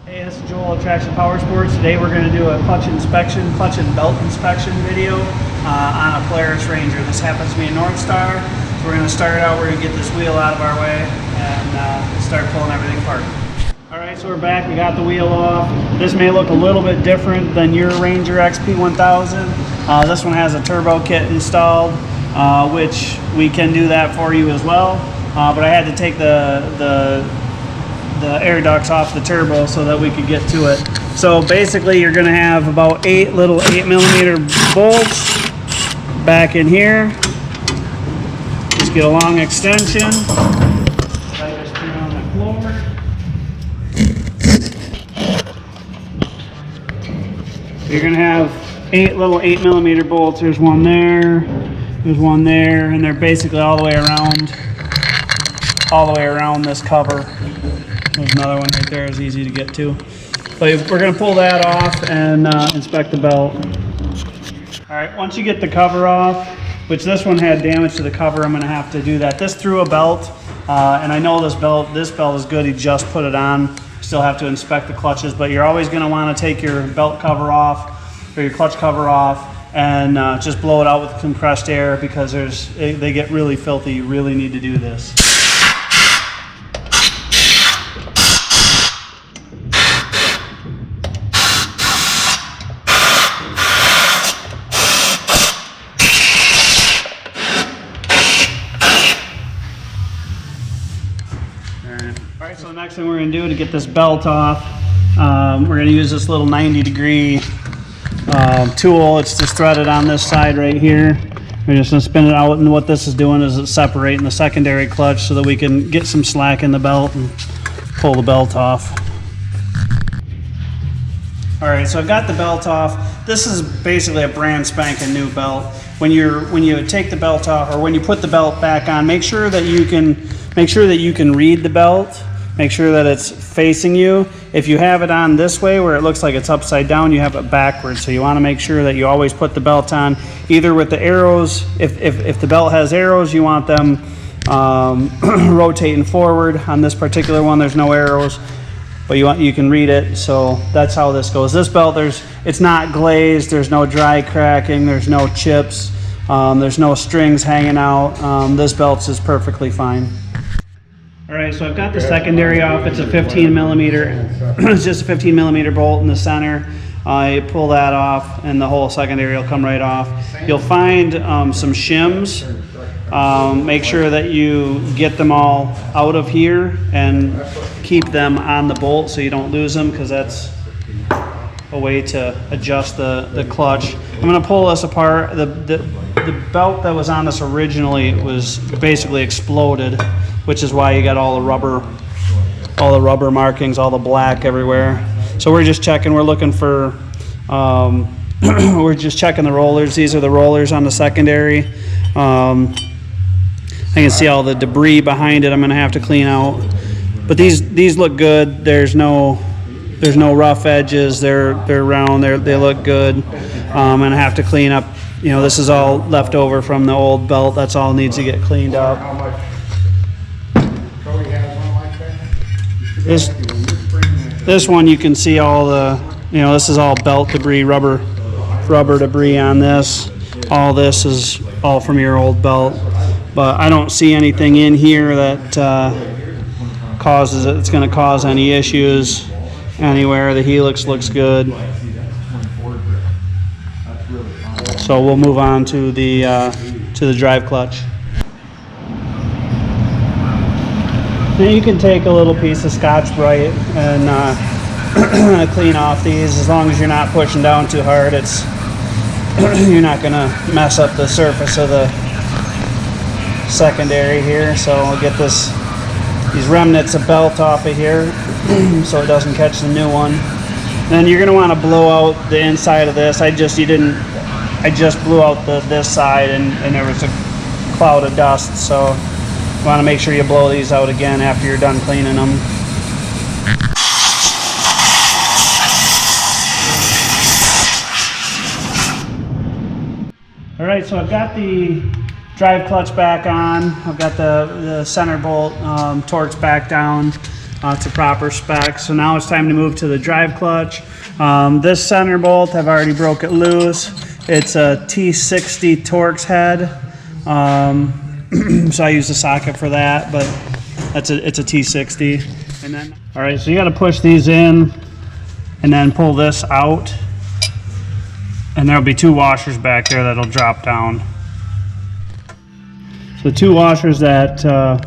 Hey, this is Joel at Traction Powersports. Today we're going to do a clutch and belt inspection video on a Polaris Ranger. This happens to be a North Star. So we're going to start out, we're going to get this wheel out of our way and start pulling everything apart. Alright, so we're back, we got the wheel off. This may look a little bit different than your Ranger XP 1000. This one has a turbo kit installed, which we can do that for you as well. But I had to take the air ducts off the turbo so that we could get to it. So basically you're going to have about 8 little 8mm bolts back in here. Just get a long extension. I just put it on the floor. You're going to have 8 little 8mm bolts. There's one there, there's one there, and they're basically all the way around this cover. There's another one right there, it's easy to get to. But we're going to pull that off and inspect the belt. Alright, once you get the cover off, which this one had damage to the cover, I'm going to have to do that. This threw a belt, and I know this belt is good, he just put it on. Still have to inspect the clutches, but you're always going to want to take your belt cover off, or your clutch cover off, and just blow it out with compressed air, because they get really filthy. You really need to do this. Alright, so the next thing we're going to do to get this belt off, we're going to use this little 90-degree tool. It's just threaded on this side right here. We're just going to spin it out, and what this is doing is it's separating the secondary clutch so that we can get some slack in the belt and pull the belt off. Alright, so I've got the belt off. This is basically a brand spanking new belt. When you take the belt off, or when you put the belt back on, make sure that you can read the belt. Make sure that it's facing you. If you have it on this way where it looks like it's upside down, you have it backwards. So you want to make sure that you always put the belt on either with the arrows. If the belt has arrows, you want them rotating forward. On this particular one, there's no arrows, but you can read it. So that's how this goes. This belt, it's not glazed. There's no dry cracking. There's no chips. There's no strings hanging out. This belt is perfectly fine. Alright, so I've got the secondary off. It's a 15mm. It's just a 15mm bolt in the center. You pull that off and the whole secondary will come right off. You'll find some shims. Make sure that you get them all out of here and keep them on the bolt so you don't lose them, because that's a way to adjust the clutch. I'm going to pull this apart. The belt that was on this originally was basically exploded, which is why you got all the rubber markings, all the black everywhere. So we're just checking. We're looking for we're just checking the rollers. These are the rollers on the secondary. I can see all the debris behind it. I'm going to have to clean out, but these look good. There's no rough edges. They're round. They look good. I'm going to have to clean up. You know, this is all left over from the old belt. That's all needs to get cleaned up. This one, you can see all the, this is all belt debris, rubber debris on this. All this is all from your old belt, but I don't see anything in here that it's going to cause any issues anywhere. The helix looks good. So we'll move on to the drive clutch. Now you can take a little piece of Scotch-Brite and clean off these. As long as you're not pushing down too hard, you're not going to mess up the surface of the secondary here. So I'll get these remnants of belt off of here so it doesn't catch the new one. Then you're going to want to blow out the inside of this. I just blew out this side and there was a cloud of dust, so you want to make sure you blow these out again after you're done cleaning them. Alright, so I've got the drive clutch back on. I've got the center bolt torqued back down. to proper specs. So now it's time to move to the drive clutch. This center bolt, I've already broke it loose. It's a T60 Torx head. So I use the socket for that, but it's a T60. And then, all right, so you got to push these in and then pull this out. And there'll be 2 washers back there that'll drop down. So 2 washers that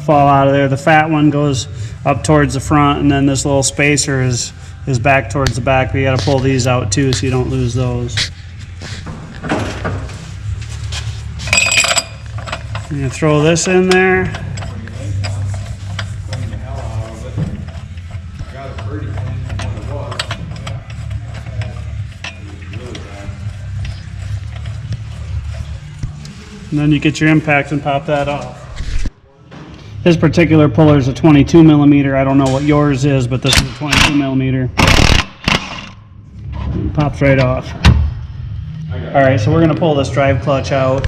fall out of there. The fat one goes up towards the front, and then this little spacer is back towards the back. But you got to pull these out too so you don't lose those. I'm going to throw this in there. And then you get your impacts and pop that off. This particular puller is a 22 millimeter. I don't know what yours is, but this is a 22 millimeter. It pops right off. All right, so we're going to pull this drive clutch out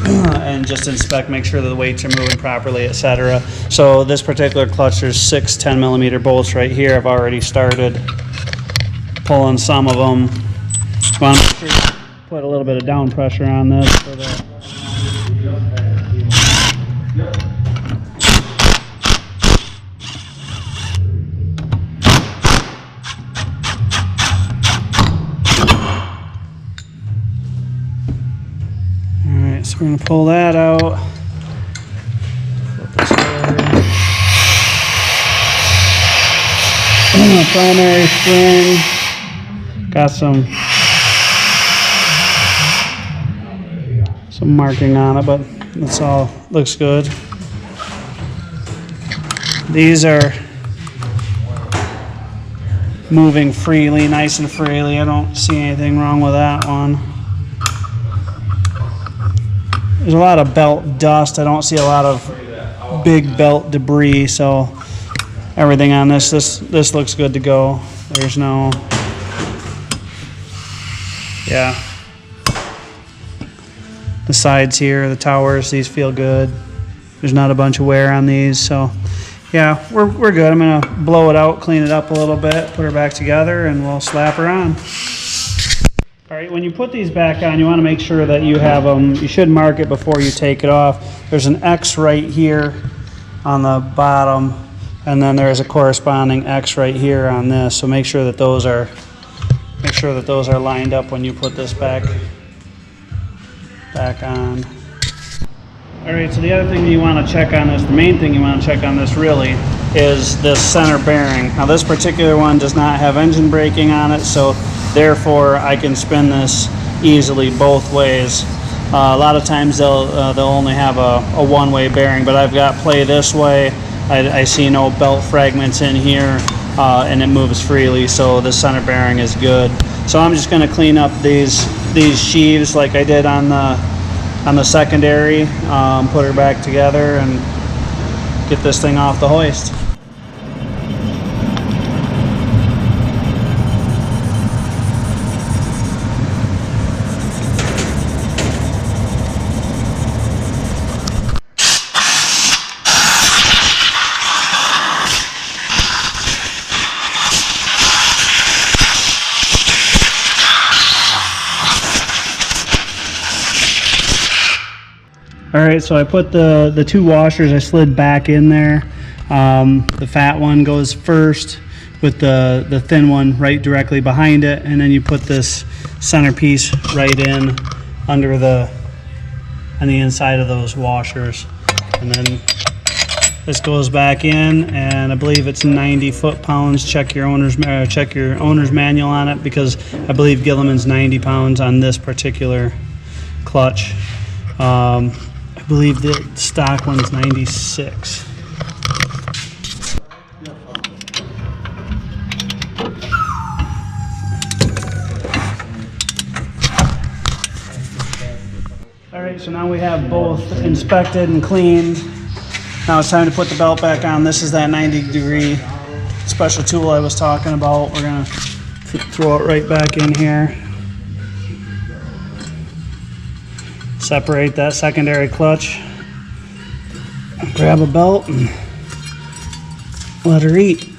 and just inspect, make sure that the weights are moving properly, etc. So this particular clutch, there's 6 10 millimeter bolts right here. I've already started pulling some of them. So I'm going to put a little bit of down pressure on this for the so we're going to pull that out. Primary spring. Got some marking on it, but that's all. Looks good. These are moving freely, nice and freely. I don't see anything wrong with that one. There's a lot of belt dust. I don't see a lot of big belt debris, so everything on this looks good to go. There's no, yeah. The sides here, the towers, these feel good. There's not a bunch of wear on these, so yeah, we're good. I'm gonna blow it out, clean it up a little bit, put her back together, and we'll slap her on. All right, when you put these back on, you want to make sure that you have them, you should mark it before you take it off. There's an X right here on the bottom, and then there's a corresponding X right here on this. So make sure that those are lined up when you put this back on. All right, so the other thing you want to check on this, the main thing you want to check on this really, is this center bearing. Now this particular one does not have engine braking on it, so therefore I can spin this easily both ways. A lot of times they'll only have a one-way bearing, but I've got play this way. I see no belt fragments in here, and it moves freely, so the center bearing is good. So I'm just going to clean up these sheaves like I did on the secondary, put her back together, and get this thing off the hoist. All right, so I put the 2 washers, I slid back in there. The fat one goes first with the thin one right directly behind it, and then you put this centerpiece right in on the inside of those washers. And then this goes back in, and I believe it's 90 foot-pounds. Check your owner's manual on it, because I believe Gilliman's 90 pounds on this particular clutch. I believe the stock one is 96. All right, so now we have both inspected and cleaned. Now it's time to put the belt back on. This is that 90-degree special tool I was talking about. We're gonna throw it right back in here. Separate that secondary clutch, grab a belt, and let her eat.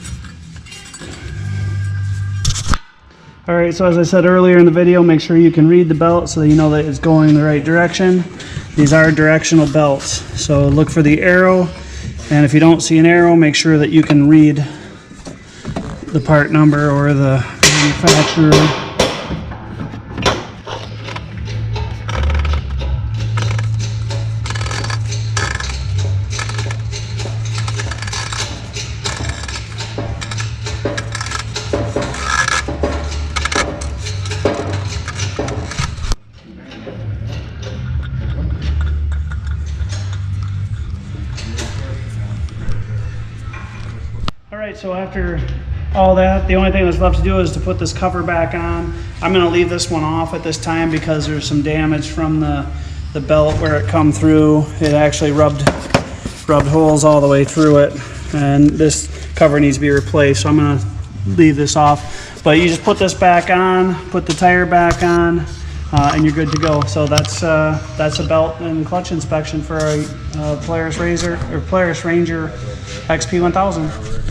All right, so as I said earlier in the video, make sure you can read the belt so that you know that it's going in the right direction. These are directional belts, so look for the arrow, and if you don't see an arrow, make sure that you can read the part number or the manufacturer. Alright, so after all that, the only thing that's left to do is to put this cover back on. I'm going to leave this one off at this time because there's some damage from the belt where it come through. It actually rubbed holes all the way through it, and this cover needs to be replaced, so I'm going to leave this off. But you just put this back on, put the tire back on, and you're good to go. So that's a belt and clutch inspection for a Polaris Ranger XP 1000.